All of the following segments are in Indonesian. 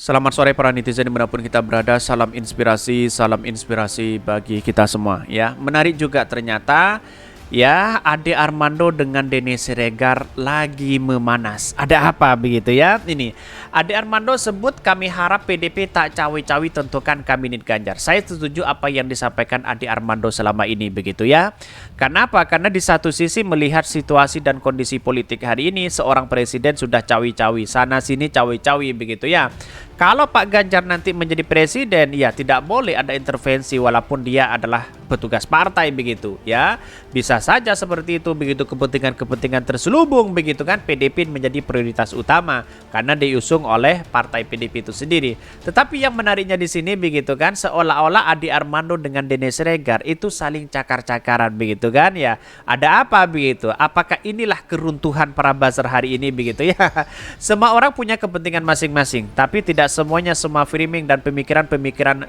Selamat sore para netizen dimanapun kita berada. Salam inspirasi bagi kita semua. Ya, menarik juga ternyata. Ya, Ade Armando dengan Denny Siregar lagi memanas. Ada apa begitu ya? Ini Ade Armando sebut kami harap PDP tak cawe-cawe tentukan kabinet Ganjar. Saya setuju apa yang disampaikan Ade Armando selama ini begitu ya. Kenapa? Karena di satu sisi melihat situasi dan kondisi politik hari ini, seorang presiden sudah cawe-cawe sana sini cawe-cawe begitu ya. Kalau Pak Ganjar nanti menjadi presiden, ya tidak boleh ada intervensi walaupun dia adalah petugas partai begitu ya. Bisa saja seperti itu begitu, kepentingan-kepentingan terselubung begitu kan, PDP menjadi prioritas utama karena diusung oleh partai PDP itu sendiri. Tetapi yang menariknya di sini begitu kan, seolah-olah Ade Armando dengan Denny Siregar itu saling cakar-cakaran begitu kan ya. Ada apa begitu? Apakah inilah keruntuhan para buzzer hari ini begitu ya? Semua orang punya kepentingan masing-masing, tapi tidak semuanya, semua framing dan pemikiran-pemikiran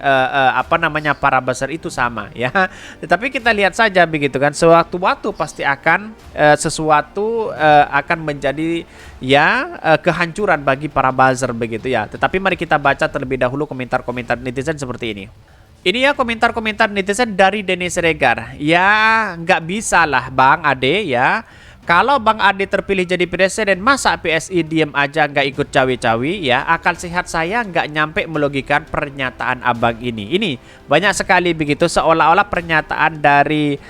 para buzzer itu sama ya. Tetapi kita lihat saja begitu kan, sewaktu-waktu pasti akan sesuatu akan menjadi ya kehancuran bagi para buzzer begitu ya. Tetapi mari kita baca terlebih dahulu komentar-komentar netizen seperti ini. Ini ya komentar-komentar netizen dari Denny Siregar. Ya nggak bisa lah Bang Ade ya. Kalau Bang Ade terpilih jadi presiden, masa PSI diem aja nggak ikut cawe-cawe ya? Akal sehat saya nggak nyampe melogikan pernyataan abang ini. Ini banyak sekali begitu, seolah-olah pernyataan dari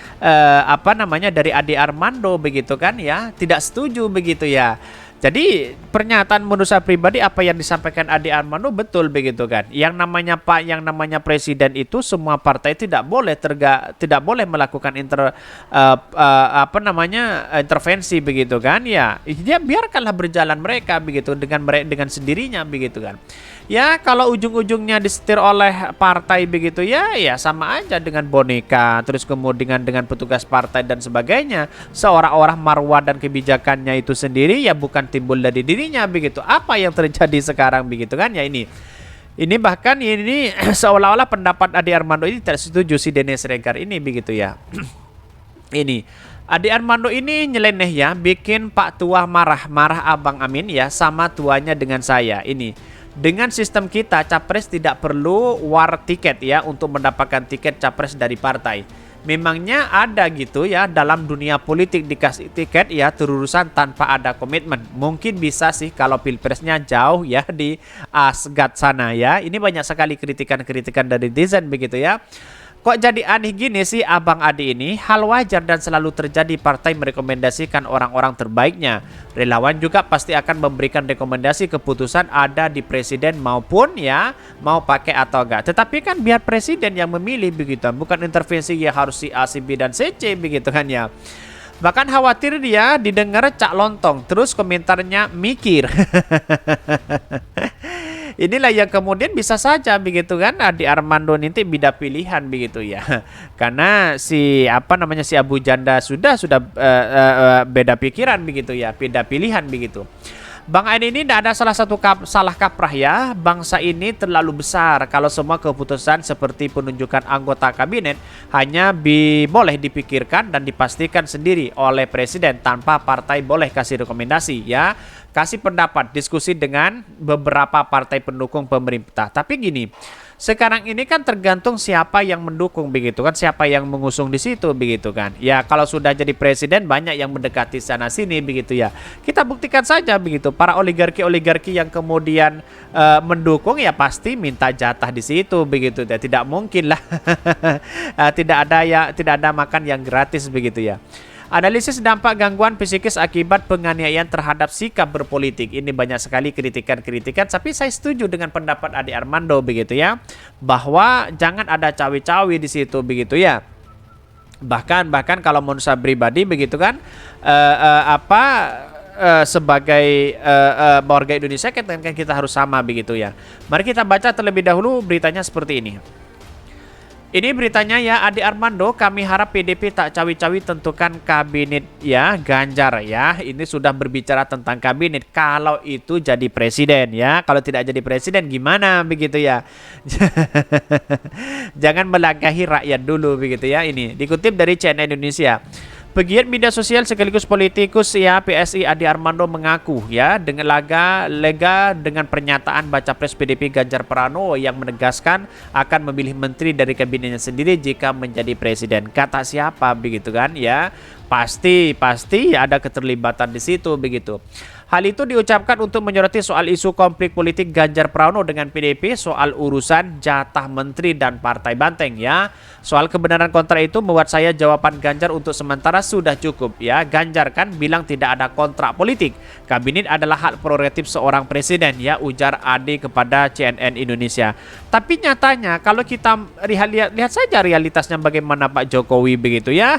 dari Ade Armando begitu kan ya, tidak setuju begitu ya. Jadi pernyataan menurut saya pribadi apa yang disampaikan Ade Armando betul begitu kan. Yang namanya presiden itu semua partai tidak boleh melakukan intervensi begitu kan ya. Dia biarkanlah berjalan mereka begitu dengan sendirinya begitu kan. Ya kalau ujung-ujungnya disetir oleh partai begitu ya, ya sama aja dengan boneka, terus kemudian dengan petugas partai dan sebagainya. Seorang-orang marwah dan kebijakannya itu sendiri ya bukan timbul dari dirinya begitu. Apa yang terjadi sekarang begitu kan ya ini. Ini bahkan ini seolah-olah pendapat Ade Armando ini tidak setuju si Denny Siregar ini begitu ya. Ini Ade Armando ini nyeleneh ya, bikin Pak Tua marah Abang Amin ya, sama tuanya dengan saya. Ini dengan sistem kita, capres tidak perlu war tiket ya untuk mendapatkan tiket capres dari partai. Memangnya ada gitu ya dalam dunia politik dikasih tiket ya terurusan tanpa ada komitmen. Mungkin bisa sih kalau pilpresnya jauh ya di Asgard sana ya. Ini banyak sekali kritikan-kritikan dari netizen begitu ya. Kok jadi aneh gini sih Abang Ade ini? Hal wajar dan selalu terjadi, partai merekomendasikan orang-orang terbaiknya. Relawan juga pasti akan memberikan rekomendasi, keputusan ada di presiden maupun ya mau pakai atau enggak. Tetapi kan biar presiden yang memilih begitu, bukan intervensi ya harus si A, si B dan si C begitu kan ya. Bahkan khawatir dia didengar cak lontong, terus komentarnya mikir. Inilah yang kemudian bisa saja begitu kan Ade Armando nanti beda pilihan begitu ya. Karena si si Abu Janda sudah beda pikiran begitu ya, beda pilihan begitu. Bang Ade ini tidak ada salah kaprah ya. Bangsa ini terlalu besar kalau semua keputusan seperti penunjukan anggota kabinet hanya boleh dipikirkan dan dipastikan sendiri oleh presiden tanpa partai boleh kasih rekomendasi ya. Kasih pendapat, diskusi dengan beberapa partai pendukung pemerintah. Tapi gini, sekarang ini kan tergantung siapa yang mendukung begitu kan, siapa yang mengusung di situ begitu kan. Ya kalau sudah jadi presiden banyak yang mendekati sana sini begitu ya. Kita buktikan saja begitu, para oligarki yang kemudian mendukung ya pasti minta jatah di situ begitu ya. Tidak mungkin lah tidak ada makan yang gratis begitu ya. Analisis dampak gangguan psikis akibat penganiayaan terhadap sikap berpolitik. Ini banyak sekali kritikan-kritikan, tapi saya setuju dengan pendapat Ade Armando begitu ya, bahwa jangan ada cawe-cawe di situ begitu ya. Bahkan kalau menurut saya pribadi begitu kan, sebagai warga Indonesia kan kita harus sama begitu ya. Mari kita baca terlebih dahulu beritanya seperti ini. Ini beritanya ya, Ade Armando, kami harap PDP tak cawi-cawi tentukan kabinet ya Ganjar ya. Ini sudah berbicara tentang kabinet kalau itu jadi presiden ya. Kalau tidak jadi presiden gimana begitu ya. Jangan melangkahi rakyat dulu begitu ya. Ini dikutip dari CNN Indonesia. Pegiat media sosial sekaligus politikus ya PSI Ade Armando mengaku ya dengan lega dengan pernyataan baca pres PDP Ganjar Pranowo yang menegaskan akan memilih menteri dari kabinetnya sendiri jika menjadi presiden. Kata siapa begitu kan ya? Pasti ada keterlibatan di situ begitu. Hal itu diucapkan untuk menyoroti soal isu konflik politik Ganjar Pranowo dengan PDP soal urusan jatah menteri dan partai banteng ya. Soal kebenaran kontra itu membuat saya jawaban Ganjar untuk sementara sudah cukup ya. Ganjar kan bilang tidak ada kontrak politik. Kabinet adalah hak prerogatif seorang presiden ya, ujar Ade kepada CNN Indonesia. Tapi nyatanya kalau kita lihat saja realitasnya bagaimana Pak Jokowi begitu ya.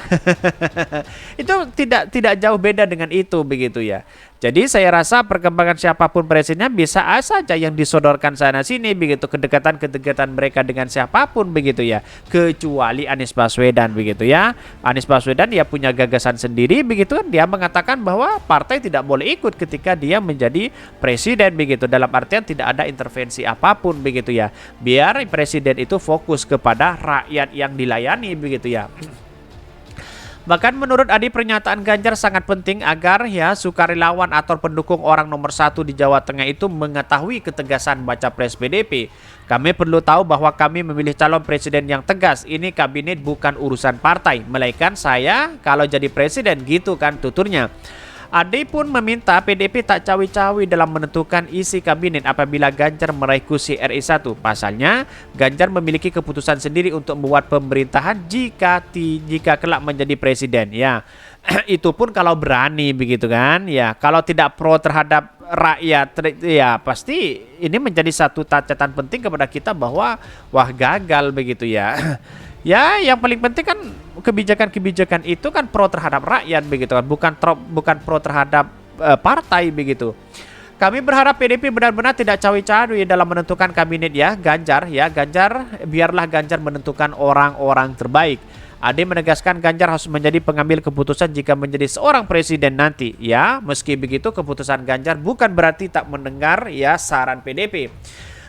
Itu tidak jauh beda dengan itu begitu ya. Jadi saya rasa perkembangan siapapun presidennya bisa saja yang disodorkan sana sini begitu, kedekatan mereka dengan siapapun begitu ya, kecuali Anies Baswedan begitu ya. Anies Baswedan dia punya gagasan sendiri begitu kan, dia mengatakan bahwa partai tidak boleh ikut ketika dia menjadi presiden begitu, dalam artian tidak ada intervensi apapun begitu ya, biar presiden itu fokus kepada rakyat yang dilayani begitu ya. Bahkan menurut Adi, pernyataan Ganjar sangat penting agar ya sukarelawan atau pendukung orang nomor 1 di Jawa Tengah itu mengetahui ketegasan baca pres PDP. Kami perlu tahu bahwa kami memilih calon presiden yang tegas. Ini kabinet bukan urusan partai, melainkan saya kalau jadi presiden gitu kan tuturnya. Ade pun meminta PDP tak cawi-cawi dalam menentukan isi kabinet apabila Ganjar meraih kursi RI 1. Pasalnya, Ganjar memiliki keputusan sendiri untuk membuat pemerintahan jika kelak menjadi presiden. Ya, itu pun kalau berani begitu kan. Ya, kalau tidak pro terhadap rakyat, ya pasti ini menjadi satu catatan penting kepada kita bahwa wah gagal begitu ya. Ya, yang paling penting kan kebijakan-kebijakan itu kan pro terhadap rakyat begitu kan, bukan pro terhadap partai begitu. Kami berharap PDP benar-benar tidak cawe-cawe dalam menentukan kabinet ya Ganjar, biarlah Ganjar menentukan orang-orang terbaik. Ade menegaskan Ganjar harus menjadi pengambil keputusan jika menjadi seorang presiden nanti ya. Meski begitu, keputusan Ganjar bukan berarti tak mendengar ya saran PDP.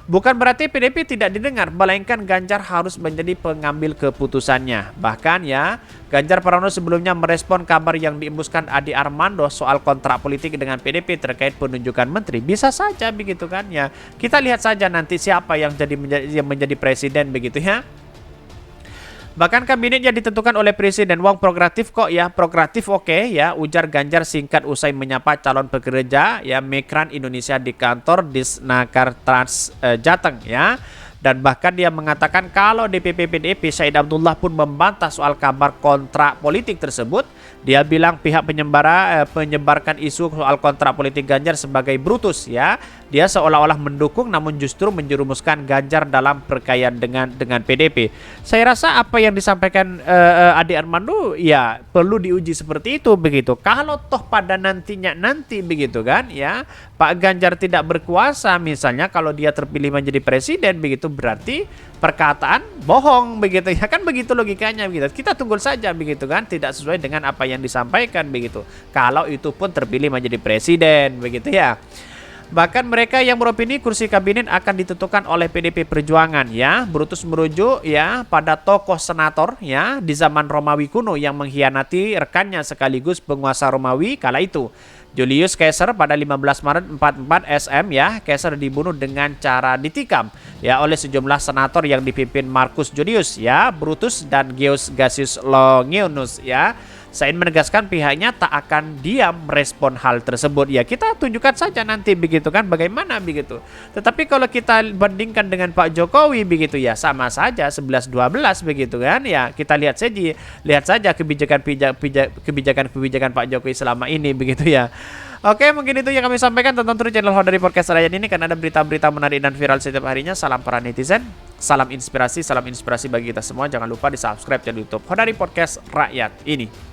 Bukan berarti PDP tidak didengar, melainkan Ganjar harus menjadi pengambil keputusannya. Bahkan ya, Ganjar Pranowo sebelumnya merespon kabar yang diembuskan Ade Armando soal kontrak politik dengan PDP terkait penunjukan menteri. Bisa saja begitu kan ya. Kita lihat saja nanti siapa yang menjadi presiden begitu ya. Bahkan kabinetnya ditentukan oleh presiden. Wong progresif kok ya, progresif oke ya, ujar Ganjar singkat usai menyapa calon pekerja ya migran Indonesia di kantor Disnaker Trans Jateng ya. Dan bahkan dia mengatakan kalau DPP PDIP Said Abdullah pun membantah soal kabar kontrak politik tersebut. Dia bilang pihak penyebarkan isu soal kontrak politik Ganjar sebagai brutus ya. Dia seolah-olah mendukung namun justru menjerumuskan Ganjar dalam perkayaan dengan PDP. Saya rasa apa yang disampaikan Ade Armando ya perlu diuji seperti itu begitu. Kalau toh pada nanti begitu kan ya, Pak Ganjar tidak berkuasa misalnya kalau dia terpilih menjadi presiden begitu, berarti perkataan bohong begitu ya, kan begitu logikanya begitu. Kita tunggu saja begitu kan, tidak sesuai dengan apa yang disampaikan begitu. Kalau itu pun terpilih menjadi presiden begitu ya. Bahkan mereka yang beropini kursi kabinet akan ditentukan oleh PDP Perjuangan ya. Brutus merujuk ya pada tokoh senator ya di zaman Romawi kuno yang mengkhianati rekannya sekaligus penguasa Romawi kala itu. Julius Caesar pada 15 Maret 44 SM ya, Caesar dibunuh dengan cara ditikam ya oleh sejumlah senator yang dipimpin Marcus Junius ya, Brutus dan Gaius Cassius Longinus ya. Said menegaskan pihaknya tak akan diam merespon hal tersebut. Ya kita tunjukkan saja nanti begitu kan bagaimana begitu. Tetapi kalau kita bandingkan dengan Pak Jokowi begitu ya sama saja 11-12 begitu kan ya. Kita lihat saja kebijakan Pak Jokowi selama ini begitu ya. Oke, mungkin itu yang kami sampaikan. Tonton terus channel Hodari Podcast Rakyat ini karena ada berita-berita menarik dan viral setiap harinya. Salam para netizen, salam inspirasi bagi kita semua. Jangan lupa di subscribe channel YouTube Hodari Podcast Rakyat ini.